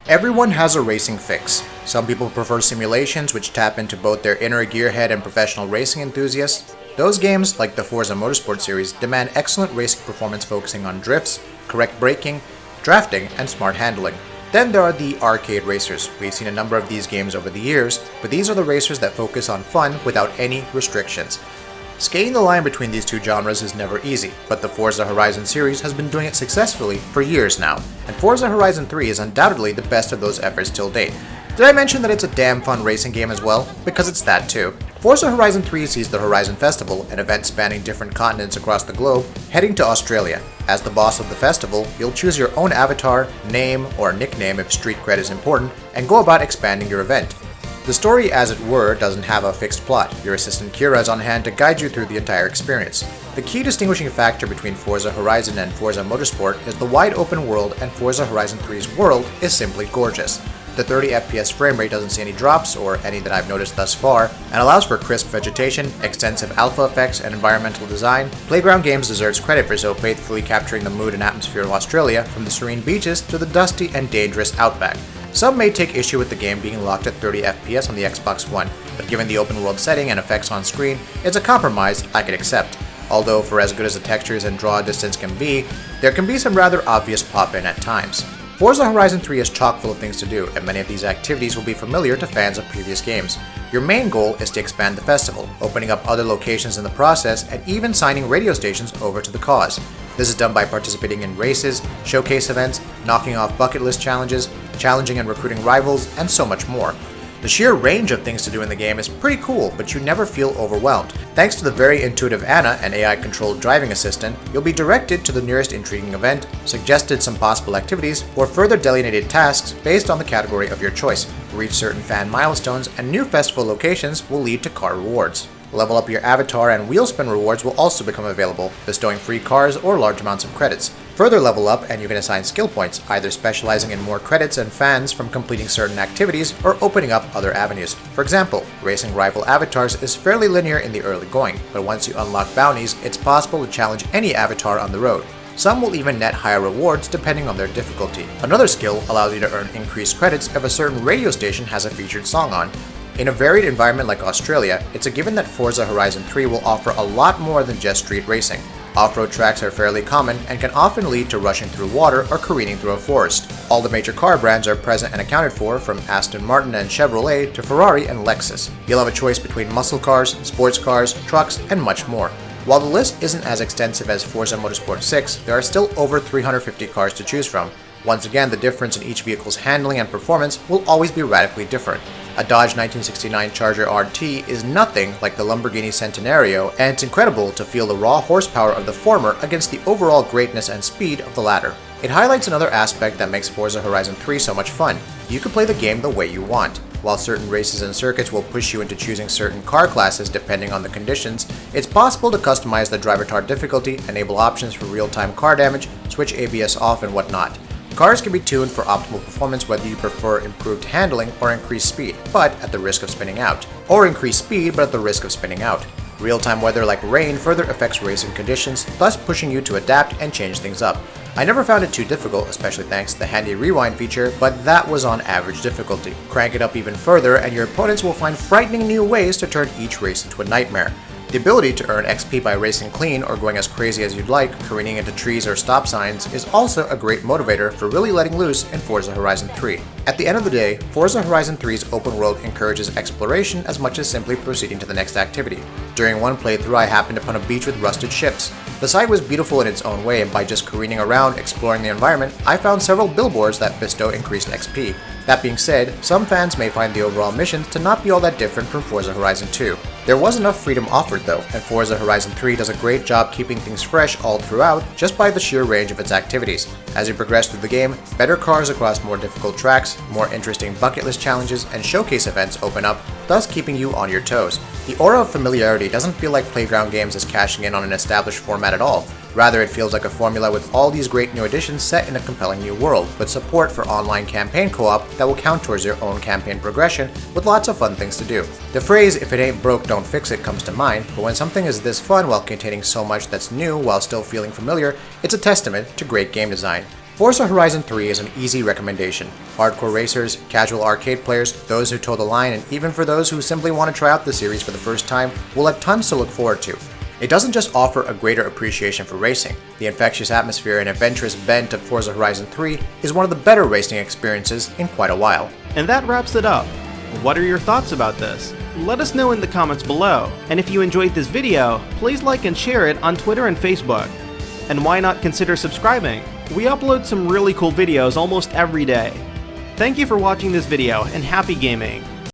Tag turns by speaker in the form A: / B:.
A: Everyone has a racing fix. Some people prefer simulations which tap into both their inner gearhead and professional racing enthusiasts. Those games, like the Forza Motorsport series, demand excellent racing performance focusing on drifts, correct braking, drafting, and smart handling. Then there are the arcade racers. We've seen a number of these games over the years, but these are the racers that focus on fun without any restrictions. Skating the line between these two genres is never easy, but the Forza Horizon series has been doing it successfully for years now, and Forza Horizon 3 is undoubtedly the best of those efforts till date. Did I mention that it's a damn fun racing game as well? Because it's that too. Forza Horizon 3 sees the Horizon Festival, an event spanning different continents across the globe, heading to Australia. As the boss of the festival, you'll choose your own avatar, name, or nickname if street cred is important, and go about expanding your event. The story, as it were, doesn't have a fixed plot. Your assistant Kira is on hand to guide you through the entire experience. The key distinguishing factor between Forza Horizon and Forza Motorsport is the wide open world, and Forza Horizon 3's world is simply gorgeous. The 30 FPS frame rate doesn't see any drops, or any that I've noticed thus far, and allows for crisp vegetation, extensive alpha effects, and environmental design. Playground Games deserves credit for so faithfully capturing the mood and atmosphere of Australia, from the serene beaches to the dusty and dangerous outback. Some may take issue with the game being locked at 30 FPS on the Xbox One, but given the open world setting and effects on screen, it's a compromise I could accept. Although for as good as the textures and draw distance can be, there can be some rather obvious pop-in at times. Forza Horizon 3 is chock full of things to do, and many of these activities will be familiar to fans of previous games. Your main goal is to expand the festival, opening up other locations in the process, and even signing radio stations over to the cause. This is done by participating in races, showcase events, knocking off bucket list challenges, challenging and recruiting rivals, and so much more. The sheer range of things to do in the game is pretty cool, but you never feel overwhelmed. Thanks to the very intuitive Anna, an AI-controlled driving assistant, you'll be directed to the nearest intriguing event, suggested some possible activities, or further delineated tasks based on the category of your choice. Reach certain fan milestones, and new festival locations will lead to car rewards. Level up your avatar and wheel spin rewards will also become available, bestowing free cars or large amounts of credits. Further level up and you can assign skill points, either specializing in more credits and fans from completing certain activities or opening up other avenues. For example, racing rival avatars is fairly linear in the early going, but once you unlock bounties, it's possible to challenge any avatar on the road. Some will even net higher rewards depending on their difficulty. Another skill allows you to earn increased credits if a certain radio station has a featured song on. In a varied environment like Australia, it's a given that Forza Horizon 3 will offer a lot more than just street racing. Off-road tracks are fairly common and can often lead to rushing through water or careening through a forest. All the major car brands are present and accounted for, from Aston Martin and Chevrolet to Ferrari and Lexus. You'll have a choice between muscle cars, sports cars, trucks, and much more. While the list isn't as extensive as Forza Motorsport 6, there are still over 350 cars to choose from. Once again, the difference in each vehicle's handling and performance will always be radically different. A Dodge 1969 Charger RT is nothing like the Lamborghini Centenario, and it's incredible to feel the raw horsepower of the former against the overall greatness and speed of the latter. It highlights another aspect that makes Forza Horizon 3 so much fun. You can play the game the way you want. While certain races and circuits will push you into choosing certain car classes depending on the conditions, it's possible to customize the driver difficulty, enable options for real-time car damage, switch ABS off, and whatnot. Cars can be tuned for optimal performance whether you prefer improved handling or increased speed, but at the risk of spinning out. Or increased speed, but at the risk of spinning out. Real-time weather like rain further affects racing conditions, thus pushing you to adapt and change things up. I never found it too difficult, especially thanks to the handy rewind feature, but that was on average difficulty. Crank it up even further and your opponents will find frightening new ways to turn each race into a nightmare. The ability to earn XP by racing clean or going as crazy as you'd like, careening into trees or stop signs, is also a great motivator for really letting loose in Forza Horizon 3. At the end of the day, Forza Horizon 3's open world encourages exploration as much as simply proceeding to the next activity. During one playthrough, I happened upon a beach with rusted ships. The site was beautiful in its own way, and by just careening around, exploring the environment, I found several billboards that bestow increased XP. That being said, some fans may find the overall missions to not be all that different from Forza Horizon 2. There was enough freedom offered though, and Forza Horizon 3 does a great job keeping things fresh all throughout just by the sheer range of its activities. As you progress through the game, better cars across more difficult tracks, more interesting bucket list challenges, and showcase events open up, thus keeping you on your toes. The aura of familiarity doesn't feel like Playground Games is cashing in on an established format at all. Rather, it feels like a formula with all these great new additions set in a compelling new world, with support for online campaign co-op that will count towards your own campaign progression, with lots of fun things to do. The phrase, "if it ain't broke, don't fix it," comes to mind, but when something is this fun while containing so much that's new while still feeling familiar, it's a testament to great game design. Forza Horizon 3 is an easy recommendation. Hardcore racers, casual arcade players, those who toe the line, and even for those who simply want to try out the series for the first time, will have tons to look forward to. It doesn't just offer a greater appreciation for racing. The infectious atmosphere and adventurous bent of Forza Horizon 3 is one of the better racing experiences in quite a while.
B: And that wraps it up. What are your thoughts about this? Let us know in the comments below. And if you enjoyed this video, please like and share it on Twitter and Facebook. And why not consider subscribing? We upload some really cool videos almost every day. Thank you for watching this video, and happy gaming!